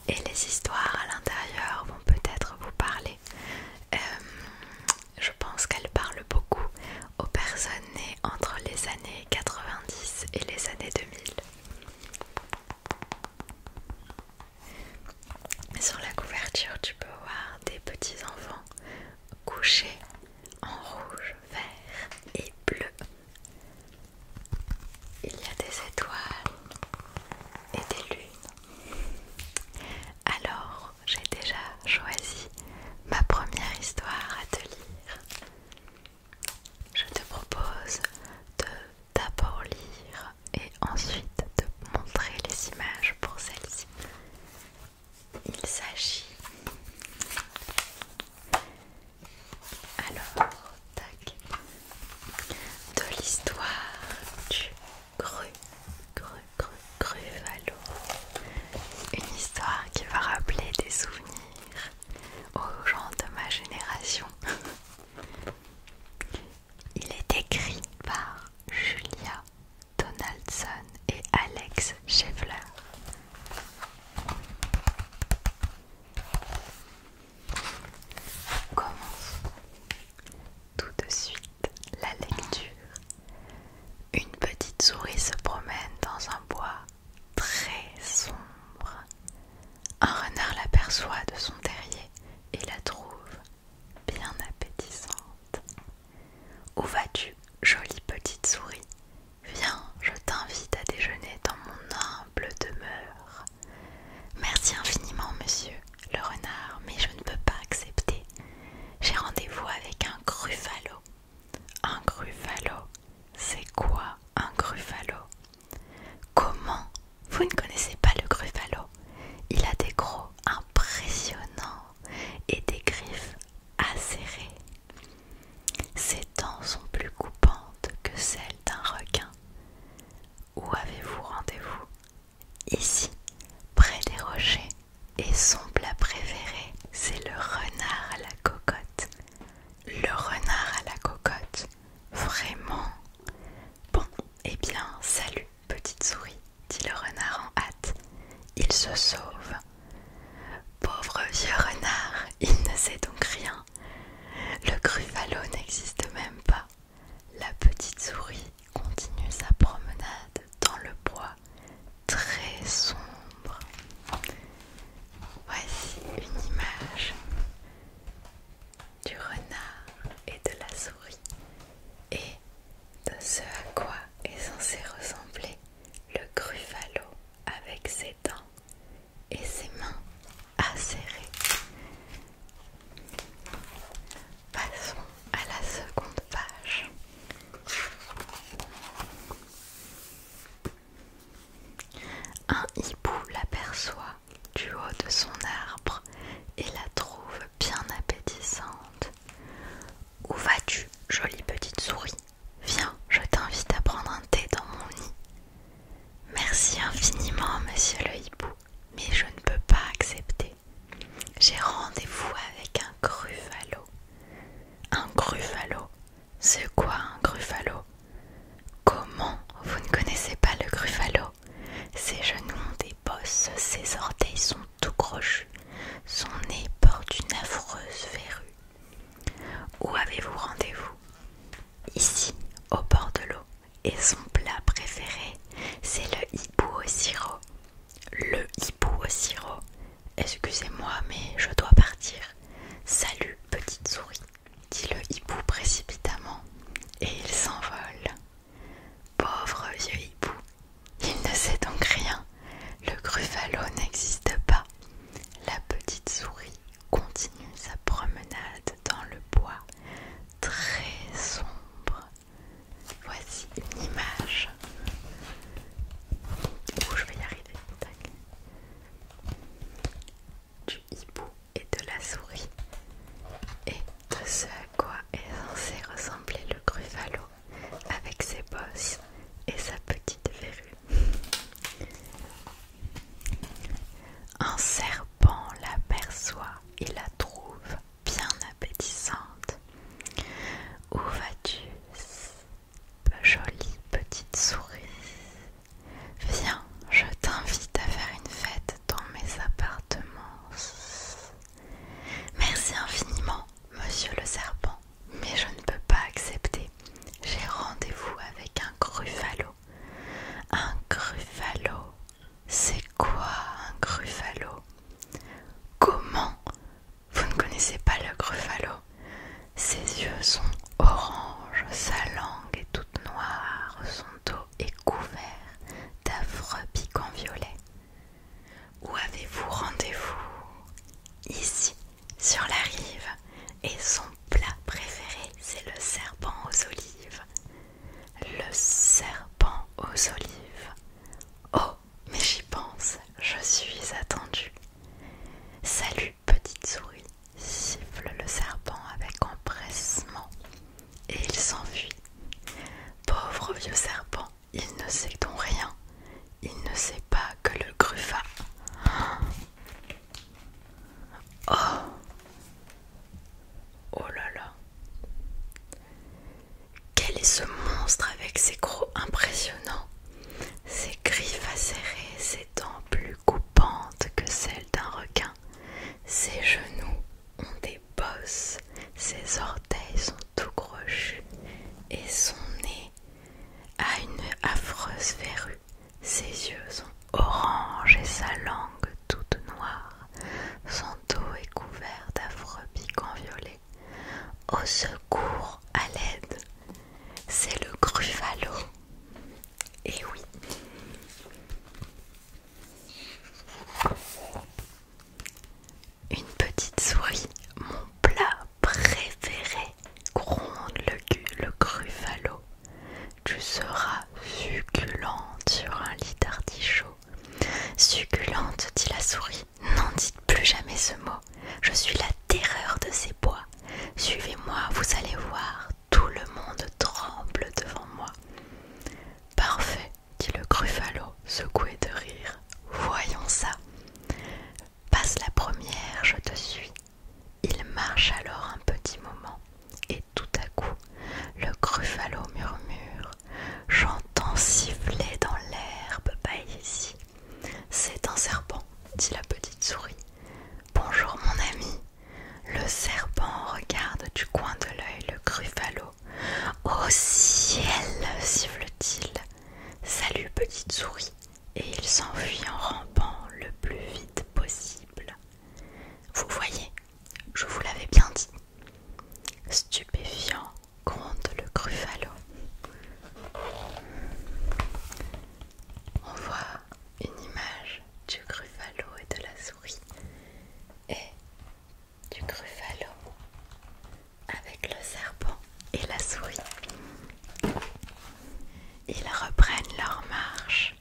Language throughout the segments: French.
et les histoires à l'intérieur vont peut-être vous parler. Je pense qu'elle parle beaucoup aux personnes nées entre les années 90 et les années 2000. Sur la couverture, tu peux voir des petits enfants couchés en rouge, vert et bleu. Il y a des étoiles et des lunes. Alors, j'ai déjà choisi ma première histoire à te lire. Je te propose de d'abord lire et ensuite de montrer les images pour celle-ci. Il s'agit alors de l'histoire du Gruffalo. Une histoire qui va rappeler des souvenirs aux gens de ma génération. Il est écrit par Julia Donaldson et Alex Scheffler. Commençons tout de suite la lecture. Une petite souris se promène dans un bois très sombre. Un renard l'aperçoit de son terrier et la trouve bien appétissante. Où vas-tu, jolie petite souris? Viens, je t'invite à déjeuner dans mon humble demeure. Merci infiniment, monsieur le renard, mais je ne peux pas accepter. J'ai rendez-vous avec un Gruffalo. Un Gruffalo? C'est quoi un Gruffalo? Comment? Vous ne connaissez pas le Gruffalo? Il a des crocs impressionnants et des griffes acérées. Ses dents sont plus coupantes que celles d'un requin. Où avez-vous rendez-vous? Ici, près des rochers. Et son plat préféré, c'est le renard à la cocotte. Le renard à la cocotte? Vraiment? Bon, eh bien, salut, petite souris, dit le renard en hâte. Il se sauve. Pauvre vieux renard, il ne sait donc rien. Le Gruffalo n'existe même pas. La petite souris continue sa promenade dans le bois très sombre. Voici une image du renard et de la souris et de ce à quoi est censé ressembler le Gruffalo avec ses dents et ses mains acérées. Passons à la seconde page. Un hibou l'aperçoit du haut de son arbre et la trouve bien appétissante. Où vas-tu, jolie petite souris? Viens, je t'invite à prendre un thé dans mon nid. Merci infiniment, monsieur le hibou, mais je ne peux pas accepter. J'ai rendez-vous avec un Gruffalo. Un Gruffalo? C'est quoi un Gruffalo? Comment? Vous ne connaissez pas le Gruffalo? Ses genoux ont des bosses, ses orteils sont tout crochus, son nez porte une affreuse verrue. Où avez-vous rendez-vous? Ici, au bord de l'eau. Et son plat préféré, c'est le hibou au sirop. Le hibou au sirop? Excusez-moi, mais je dois partir. Salut, petite souris, dit le hibou précipitamment, et il s'envole. Pauvre vieux hibou, il ne sait donc rien. Le Gruffalo n'existe pas. La petite souris continue sa promenade dans le bois très sombre. Voici une image où je vais y arriver. Tac. Du hibou et de la souris et de ce à quoi est censé ressembler le Gruffalo avec ses bosses et sa petite verrue. Un serpent l'aperçoit et la trouve bien appétissante. Où vas-tu, jolie petite souris? Viens, je t'invite à faire une fête dans mes appartements. souris. N'en dites plus jamais ce mot. Je suis la terreur de ces bois. Suivez-moi, vous allez voir, tout le monde tremble devant moi. Parfait, dit le Gruffalo, secoué de rire. Voyons ça. Passe la première, je te suis. Il marche alors un petit moment, et tout à coup, le Gruffalo murmure. J'entends siffler dans l'herbe bas ici. C'est un serpent, dit la petite souris. Bonjour mon ami. Le serpent regarde du coin de l'œil le Gruffalo. Au ciel, siffle-t-il. Salut petite souris. Et il s'enfuit en rampant le plus vite possible. Vous voyez, je vous l'avais bien dit. Stupéfiant, gronde le Gruffalo. On voit une image du Gruffalo et de la souris. Et du Gruffalo avec le serpent et la souris. Ils reprennent leur marche.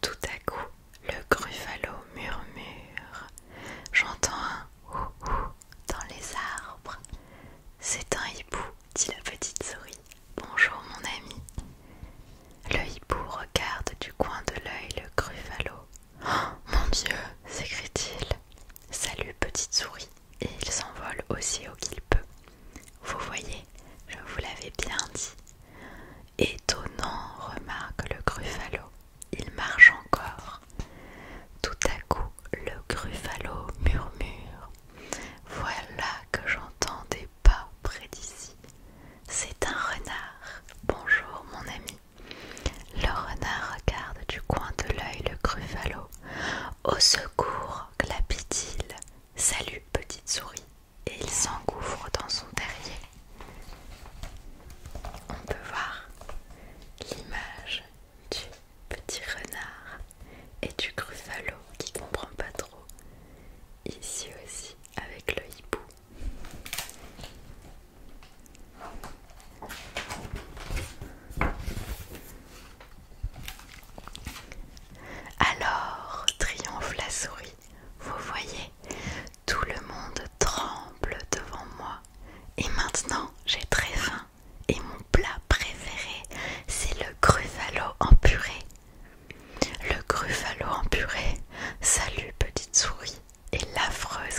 Tout à coup, le Gruffalo murmure. J'entends un ouh-ouh dans les arbres. C'est un hibou, dit la petite souris. Bonjour mon ami. Le hibou regarde du coin de l'œil le Gruffalo. Oh mon Dieu, s'écrie-t-il. Salut petite souris. Et il s'envole aussi haut qu'il peut. Vous voyez, je vous l'avais bien dit. Étonnant, remarque le Gruffalo. Il marche encore. Tout à coup, le Gruffalo murmure. Voilà que j'entends des pas près d'ici. C'est un renard. Bonjour mon ami. Le renard regarde du coin de l'œil le Gruffalo. Au secours, glapit-il. Salut petite souris. Et il s'engouffre dans son terrier. On peut voir l'image du petit renard et du Gruffalo qui comprend pas trop. Ici aussi avec le hibou. Alors, triomphe la souris, vous voyez, tout le monde tremble devant moi. Et maintenant, j'ai très faim. Et mon plat préféré, c'est le Gruffalo en purée. Le Gruffalo en purée, salut petite souris. Et l'affreuse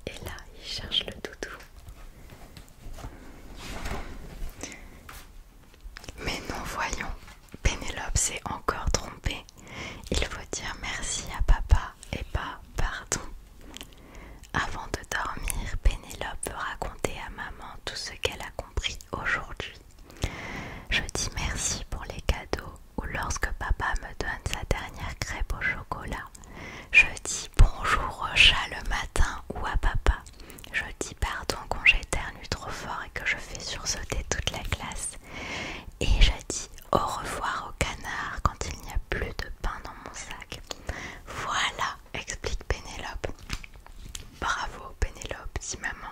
Et là, il cherche le doudou. Mais non, voyons, Pénélope s'est encore trompée. Il faut dire merci à papa et pas pardon. Avant de dormir, Pénélope veut raconter à maman tout ce qu'elle a compris aujourd'hui. Je dis merci pour les cadeaux, ou lorsque papa me donne sa dernière crêpe au chocolat. Je dis bonjour au chat le matin ou à papa. Je dis pardon quand j'éternue trop fort et que je fais sursauter toute la classe. Et je dis au revoir au canard quand il n'y a plus de pain dans mon sac. Voilà, explique Pénélope. Bravo Pénélope, dit maman